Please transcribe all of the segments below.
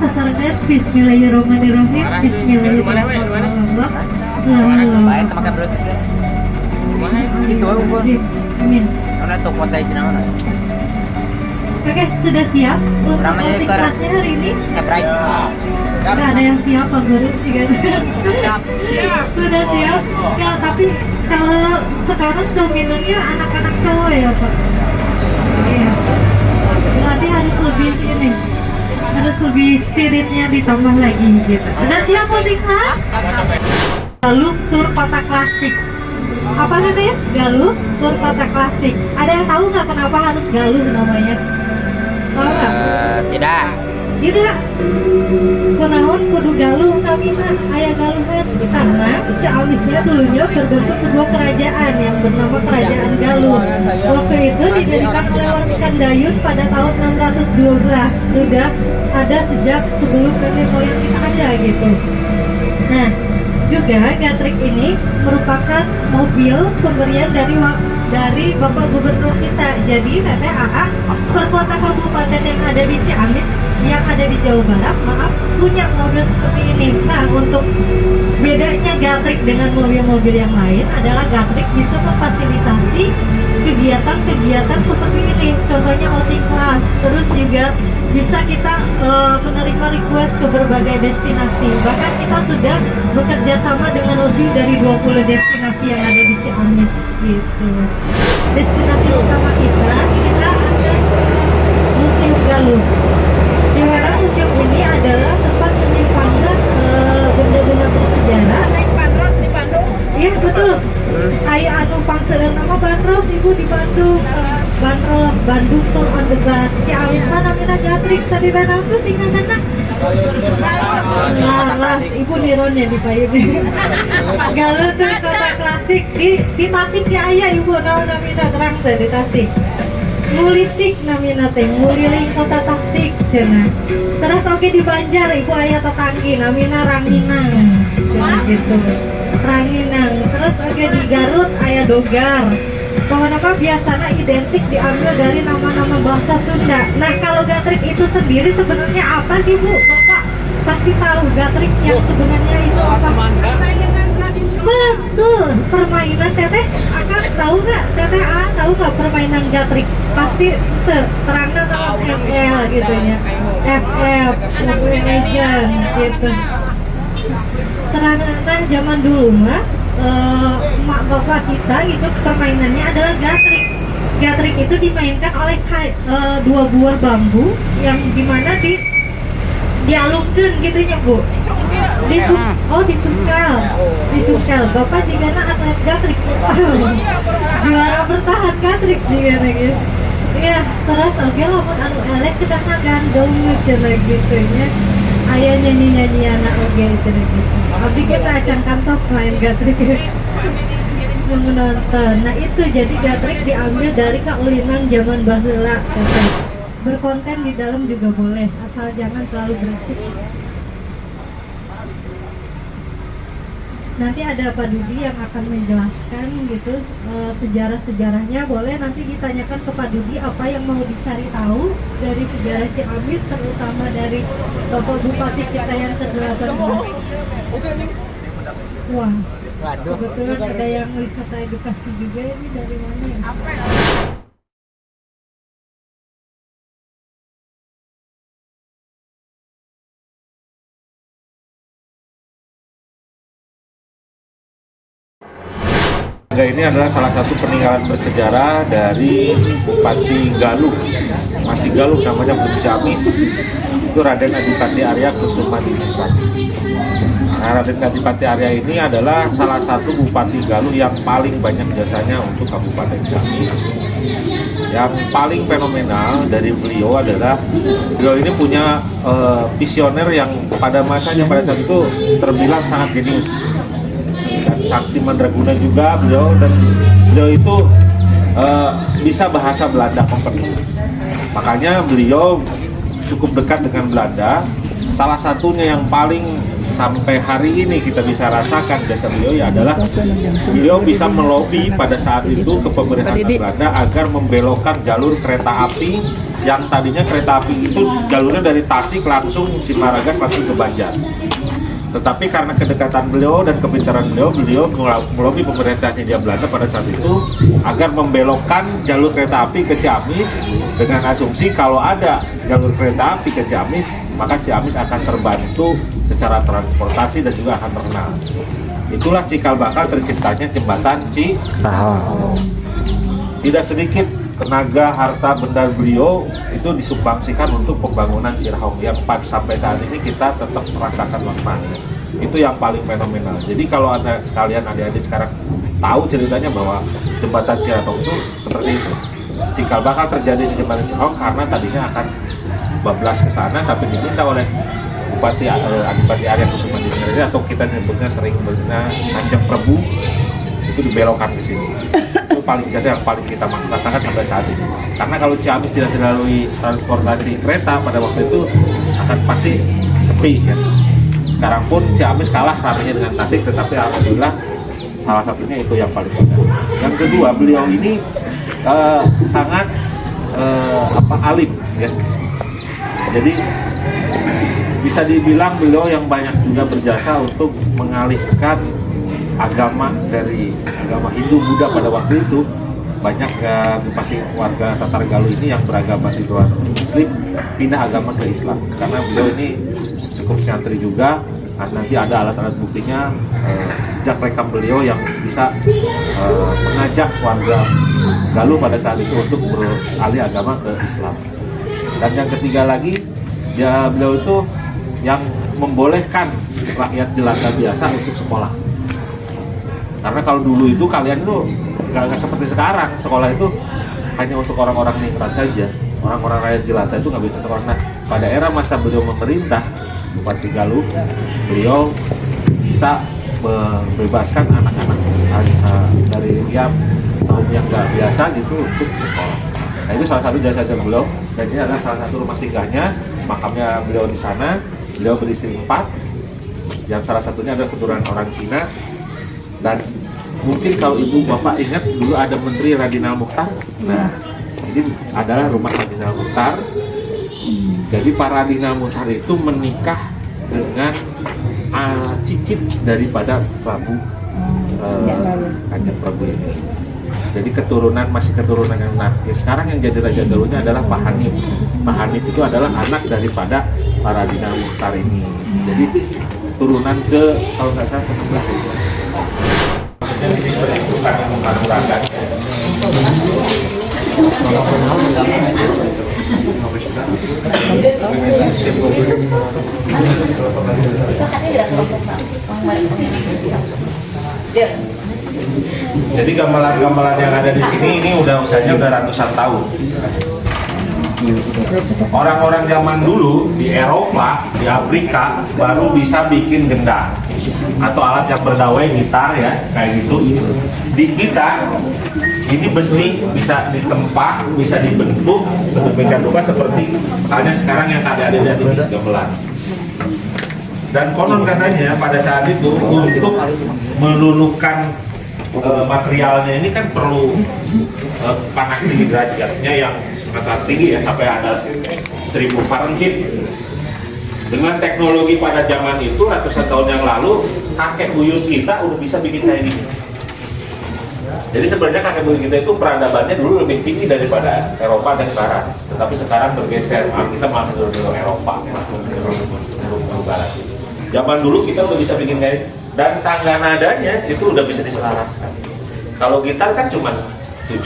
sasarannya Bismillahirrahmanirrahim. Bismillahirrahmanirrahim. Baik, makan dulu. Itu ukur. Amin. Mana tuh kota itu namanya? Oke, sudah siap untuk Ramai closing ekor. kelasnya hari ini? Kebrai. Nggak ada yang siap, Pak Guru sih kan? Sudah siap? Ya, tapi kalau sekarang dominannya anak-anak cowok ya, Pak? Iya. Berarti harus lebih ini, harus lebih spiritnya ditambah lagi gitu. Sudah siap closing kelas? Galuh tur kotak plastik. Apa namanya? Galuh tur kotak plastik. Ada yang tahu nggak kenapa harus galuh namanya? Tahu nggak? Tidak. Tidak. Kunaon kudu galuh samina aya galuhan karena Ciamisnya dulunya berbentuk sebuah kerajaan yang bernama Kerajaan Galuh. Waktu itu didirikan oleh Warmikan Dayun pada tahun 612. Sudah ada sejak sebelum nenek moyang kita ada gitu. Nah, juga Gatrik ini merupakan mobil pemberian dari Bapak Gubernur kita. Jadi Teteh AA per kota kabupaten yang ada di Ciamis, yang ada di Jawa Barat, maaf, punya mobil seperti ini. Nah, untuk bedanya Gatrik dengan mobil-mobil yang lain adalah Gatrik bisa memfasilitasi kegiatan-kegiatan seperti ini. Contohnya outing class, terus juga bisa kita menerima request ke berbagai destinasi. Bahkan kita sudah bekerja sama dengan lebih dari 20 destinasi yang ada di Ciamis gitu. Destinasi utama kita ada Museum Galuh. Di mana museum ini adalah tempat penyimpanan benda-benda bersejarah. Di Bandung. Iya betul. Kayak anu pangsereun nama Bandros ibu di Bandung. Bandros, Bandung Tour on the Bus. Ciamis mana mina Gatrik tadi dan apa singkatanna? Laras, ibu niron ya di payun. Galuh tuh kota klasik di Tasik ya aya ibu naon namina terang teh di Tasik. Mulisik namina teh, muliling kota Tasik cenah. Terus oke di Banjar ibu aya tetanggi namina Ranginang. Gitu. Ranginang. Terus oke di Garut aya Dogar. Kenapa biasanya identik diambil dari nama-nama bahasa Sunda. Nah, kalau Gatrik itu sendiri sebenarnya apa sih Bu? Bapak pasti tahu Gatrik yang sebenarnya itu apa? Permainan tradisional. Betul, permainan Teteh akan tahu nggak? Teteh tahu nggak permainan Gatrik? Pasti terangnya sama FL gitu ya. FF, Mobile Legends gitu. Terangnya zaman dulu mah emak bapak kita gitu permainannya adalah gatrik. Gatrik itu dimainkan oleh dua buah bambu yang dimana dialungkan gitunya Bu. Dicungkel. Bapak juga atlet gatrik. Juara bertahan gatrik juga gitu. Iya, terus oke lamun anu elek kita ngagandong cenah gitu nya. Aya nyanyi anak oge cenah gitu. Abdi kita akan kantor main Gatrik menonton. Nah itu jadi Gatrik diambil dari kaulinan zaman baheula. Berkonten di dalam juga boleh, asal jangan terlalu berisik. Nanti ada Pak Dudi yang akan menjelaskan gitu sejarah-sejarahnya. Boleh nanti ditanyakan ke Pak Dudi apa yang mau dicari tahu dari sejarah Ciamis, terutama dari Bapak Bupati kita yang ke-18. Wah, kebetulan ada yang wisata edukasi juga. Ini dari mana ya? Ini adalah salah satu peninggalan bersejarah dari Bupati Galuh, masih Galuh namanya belum Ciamis. Itu Raden Adipati Arya Kusuma Diningrat. Nah, Raden Adipati Arya ini adalah salah satu Bupati Galuh yang paling banyak jasanya untuk Kabupaten Ciamis. Yang paling fenomenal dari beliau adalah beliau ini punya visioner yang pada masanya pada saat itu terbilang sangat jenius. Sakti Mandraguna juga beliau, dan beliau itu bisa bahasa Belanda kompeten. Makanya beliau cukup dekat dengan Belanda. Salah satunya yang paling sampai hari ini kita bisa rasakan jasa beliau ya adalah beliau bisa melobi pada saat itu ke pemerintahan Belanda agar membelokkan jalur kereta api yang tadinya kereta api itu jalurnya dari Tasik langsung Cimaragas langsung ke Banjar. Tetapi karena kedekatan beliau dan kepintaran beliau melobi pemerintah Hindia Belanda pada saat itu agar membelokkan jalur kereta api ke Ciamis dengan asumsi kalau ada jalur kereta api ke Ciamis, maka Ciamis akan terbantu secara transportasi dan juga akan terkenal. Itulah cikal bakal terciptanya jembatan Cipaho. Tidak sedikit tenaga, harta, benda beliau itu disumbangsikan untuk pembangunan Cipaho yang sampai saat ini kita tetap merasakan manfaatnya. Itu yang paling fenomenal. Jadi kalau Anda sekalian adik-adik sekarang tahu ceritanya bahwa jembatan Cipaho itu seperti itu. Cikal bakal terjadi di jembatan Cipaho karena tadinya akan bablas ke sana tapi diminta oleh Bupati Adipati Arya Kusumadiningrat atau kita nyebutnya sering berbeda Kanjeng Prabu itu dibelokkan ke sini. Itu paling biasa yang paling kita rasakan sampai saat ini. Karena kalau Ciamis tidak dilalui transportasi kereta pada waktu itu akan pasti sepi ya. Sekarang pun Ciamis kalah ramainya dengan Tasik, tetapi alhamdulillah salah satunya itu yang paling penting. Yang kedua, beliau ini sangat alim ya. Jadi bisa dibilang beliau yang banyak juga berjasa untuk mengalihkan agama dari agama Hindu Buddha pada waktu itu. Banyak pasti warga Tatar Galuh ini yang beragama di luar Muslim pindah agama ke Islam karena beliau ini cukup santri juga. Nanti ada alat-alat buktinya jejak rekam beliau yang bisa mengajak warga Galuh pada saat itu untuk beralih agama ke Islam. Dan yang ketiga lagi ya beliau itu yang membolehkan rakyat jelata biasa untuk sekolah. Karena kalau dulu itu kalian itu nggak seperti sekarang, sekolah itu hanya untuk orang-orang ningrat saja. Orang-orang rakyat jelata itu nggak bisa sekolah. Nah, pada era masa beliau memerintah Bupati Galuh, beliau bisa membebaskan anak-anak dari kaum yang nggak biasa gitu untuk sekolah. Nah, itu salah satu jasa beliau. Dan ini adalah salah satu rumah singgahnya, makamnya beliau di sana. Beliau beristri 4, yang salah satunya adalah keturunan orang Cina. Dan mungkin kalau ibu bapak ingat dulu ada Menteri Radinal Mukhtar. Nah, ini adalah rumah Radinal Mukhtar. Jadi Pak Radinal Mukhtar itu menikah dengan cicit daripada Prabu Kanjeng Prabu ini. Jadi masih keturunan yang ya sekarang yang jadi Raja Galuhnya adalah Pak Hanif. Pak Hanif itu adalah anak daripada Pak Radinal Mukhtar ini. Jadi turunan ke kalau nggak salah ke-16 itu. Jadi seperti itu kan menguragan. Jadi gamelan-gamelan yang ada di sini ini usianya udah ratusan tahun. Orang-orang zaman dulu di Eropa, di Afrika baru bisa bikin gendang atau alat yang berdawai, gitar ya, kayak gitu. Di kita ini besi bisa ditempa, bisa dibentuk sedemikian rupa seperti halnya sekarang yang ada di gamelan. Dan konon katanya pada saat itu untuk meluluhkan materialnya ini kan perlu panas tinggi derajatnya yang sangat tinggi ya, sampai ada 1000 Fahrenheit. Dengan teknologi pada zaman itu ratusan tahun yang lalu, kakek buyut kita udah bisa bikin kayak gini. Jadi sebenarnya kakek buyut kita itu peradabannya dulu lebih tinggi daripada Eropa dan Barat, tetapi sekarang bergeser, kita malah menurut Eropa, menurut Barat. Zaman dulu kita udah bisa bikin kayak, dan tangga nadanya itu udah bisa diselaraskan. Kalau gitar kan cuma 7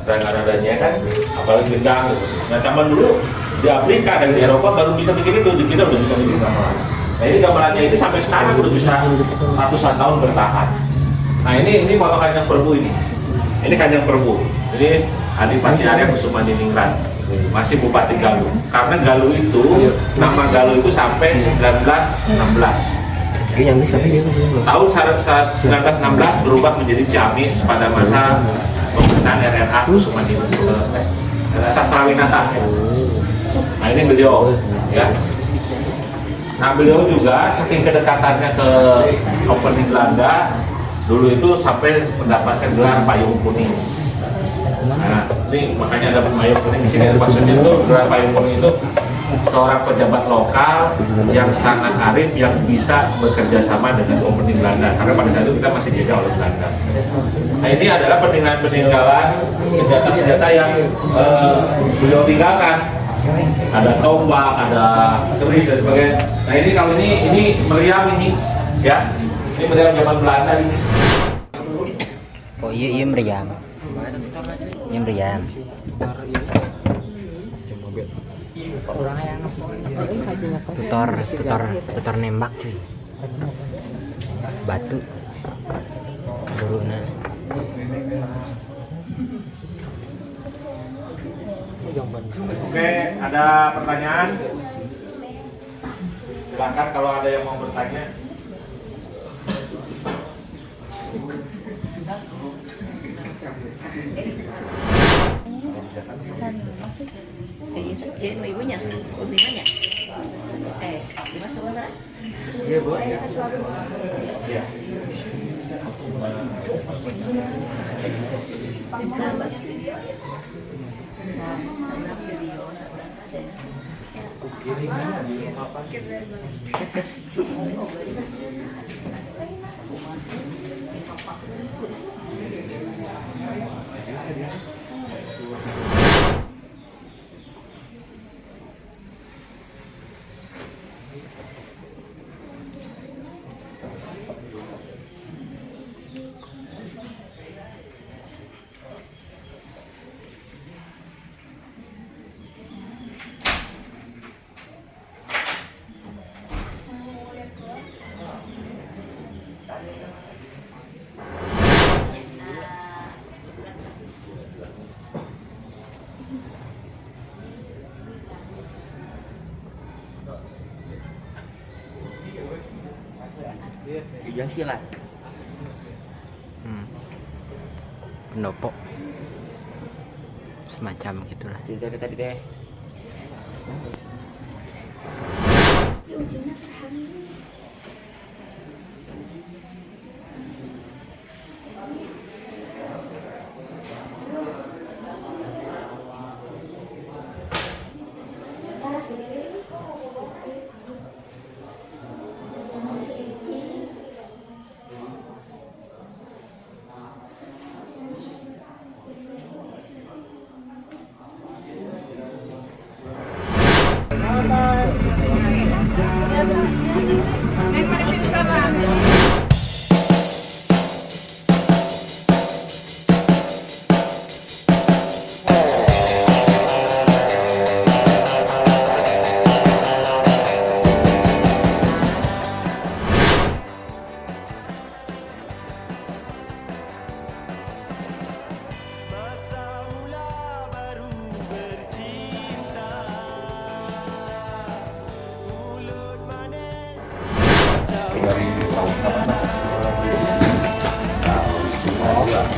tangga nadanya kan, apalagi gendang gitu. Nah zaman dulu di Afrika dan di Eropa baru bisa bikin itu, di kita udah bisa bikin gamelan. Nah ini gamelannya ini sampai sekarang udah bisa ratusan tahun bertahan. Nah ini foto Kanjeng Prabu ini Kanjeng Prabu. Ini Adipati Arya Kusumadiningrat, masih Bupati Galuh. Karena Galuh itu, nama Galuh itu sampai 1916. Tahun 1916 berubah menjadi Ciamis pada masa pemerintahan RRA Kusumadiningrat, Sastrawinata. Nah ini beliau ya. Nah beliau juga saking kedekatannya ke opening Belanda, dulu itu sampai mendapatkan gelar payung kuning. Nah, ini makanya ada payung kuning di sini. Maksudnya itu gelar payung kuning itu seorang pejabat lokal yang sangat arif yang bisa bekerja sama dengan opening Belanda. Karena pada saat itu kita masih dijajah oleh Belanda. Nah ini adalah peninggalan senjata-senjata yang beliau tinggalkan. Ada tombak, ada keris dan sebagainya. Nah ini kalau ini meriam ini, ya, ini meriam zaman Belanda ini. Oh iya meriam. Iya meriam. Tutor nembak cuy. Batu. Buruna. Oke, ada pertanyaan? Silakan kalau ada yang mau bertanya. Ibunya sebenarnya. Lima sebenarnya. Iya, Bu. Iya. Ujang silat. Pendopo. Semacam gitulah. Cerita tadi deh.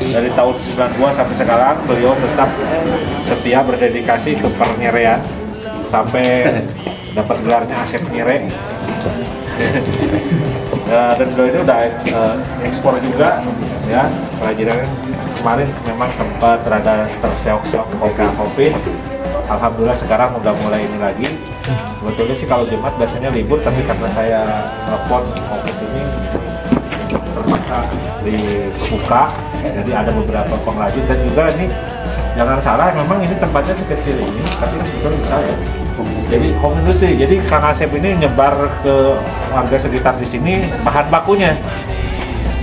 Dari tahun 92 sampai sekarang beliau tetap setia berdedikasi ke pernyerean sampai dapat gelarnya Asep Nyere. Dan beliau ini udah ekspor juga ya, kerajinan kemarin memang sempat rada terseok-seok COVID. Alhamdulillah sekarang udah mulai ini lagi. Sebetulnya sih kalau Jumat biasanya libur, tapi karena saya telepon office ini terpaksa dibuka, jadi ada beberapa pengrajin. Dan juga ini jangan salah, memang ini tempatnya sekecil ini, tapi sebetulnya bisa ya. Jadi home industry, jadi Kang Asep ini nyebar ke warga sekitar di sini bahan bakunya.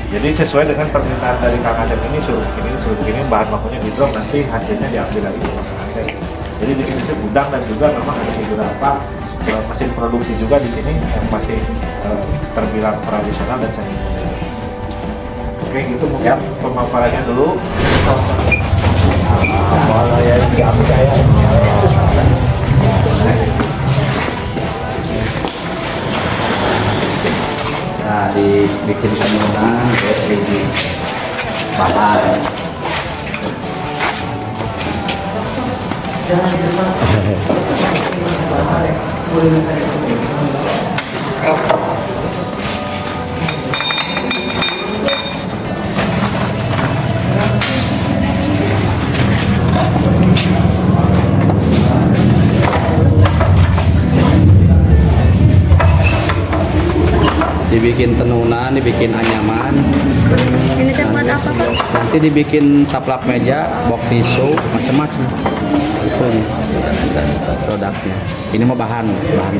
Jadi sesuai dengan permintaan dari Kang Asep ini, suruh begini, bahan bakunya di drop, nanti hasilnya diambil lagi sama Kang Asep. Jadi di sini gudang dan juga memang ada beberapa mesin produksi juga di sini yang masih terbilang tradisional dan semi modern. Oke, gitu mungkin pemaparannya dulu. Kalau yang diambil saya. Nah, dibikin kandungan buat ini bahan. dibikin tenunan, dibikin anyaman. Ini teh buat apa Pak? Nanti dibikin taplak meja, box tisu, macam-macam. Itu nih produknya. Ini mah bahan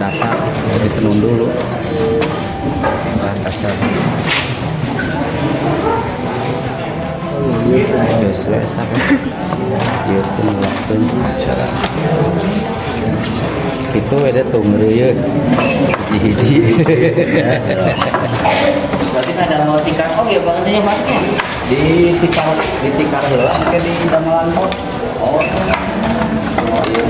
dasar, jadi tenun dulu. Bahan dasar. Terus ya, pun waktu gitu ada tunggu ya, hiji. Berarti ada mau tikar oh ya bang ini masnya Di tikar heula ke di damelan pot. Oh. Oh iya.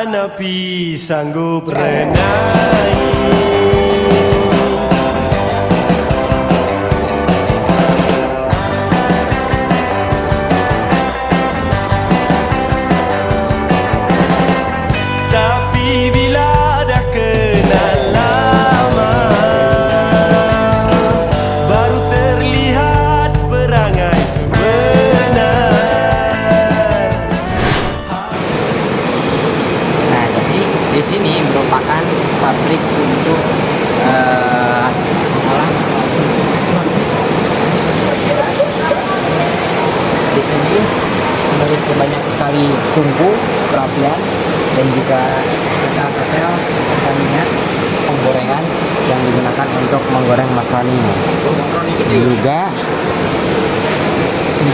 Napi sanggup renai. Tapi bila dah kenal lama, baru terlihat perangai sebenar. Nah, jadi di sini merupakan pabrik untuk mengolah. Di sini memiliki banyak sekali tungku, perapian, dan juga ketel minyak penggorengan yang digunakan untuk menggoreng makaroni. Juga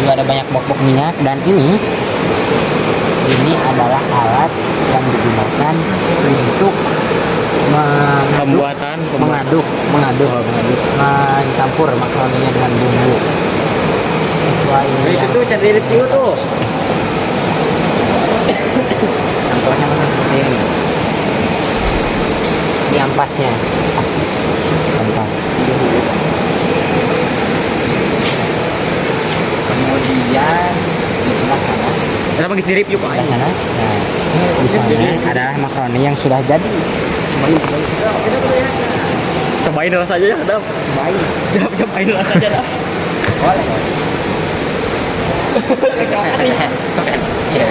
ada banyak box-box minyak, dan ini adalah alat yang digunakan untuk mengaduk, mencampur makaroninya dengan bumbu. Itu tuh cari review tuh. Contohnya seperti ini. Ini ampasnya. Ampas. Kemudian di sebelah sana. Kita bagi sendiri yuk Pak. Nah, di sana adalah makaroni yang sudah jadi. Cobain rasanya ya, Dap. Cobain rasanya, Dap. Boleh. Iya,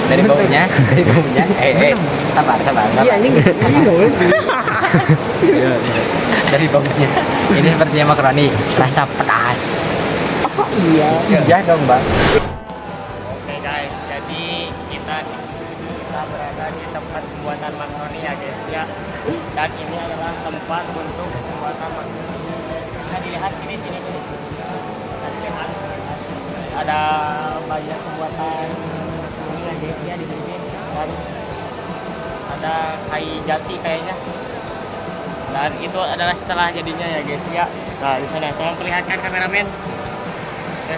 dari baunya, sabar. Iya, ini dari baunya. Ini sepertinya makaroni rasa pedas. Oh iya. Iya dong, Bang. Oke guys, jadi kita berada di tempat pembuatan makaroni ya guys ya. Dan ini adalah tempat untuk pembuatan makaroni. Bisa dilihat sini dulu. Bisa dilihat. Ada banyak pembuatan ini ya guys ya di sini, dan ada kai jati kayaknya, dan itu adalah setelah jadinya ya guys ya. Nah di sana tolong perlihatkan kameramen. Oke.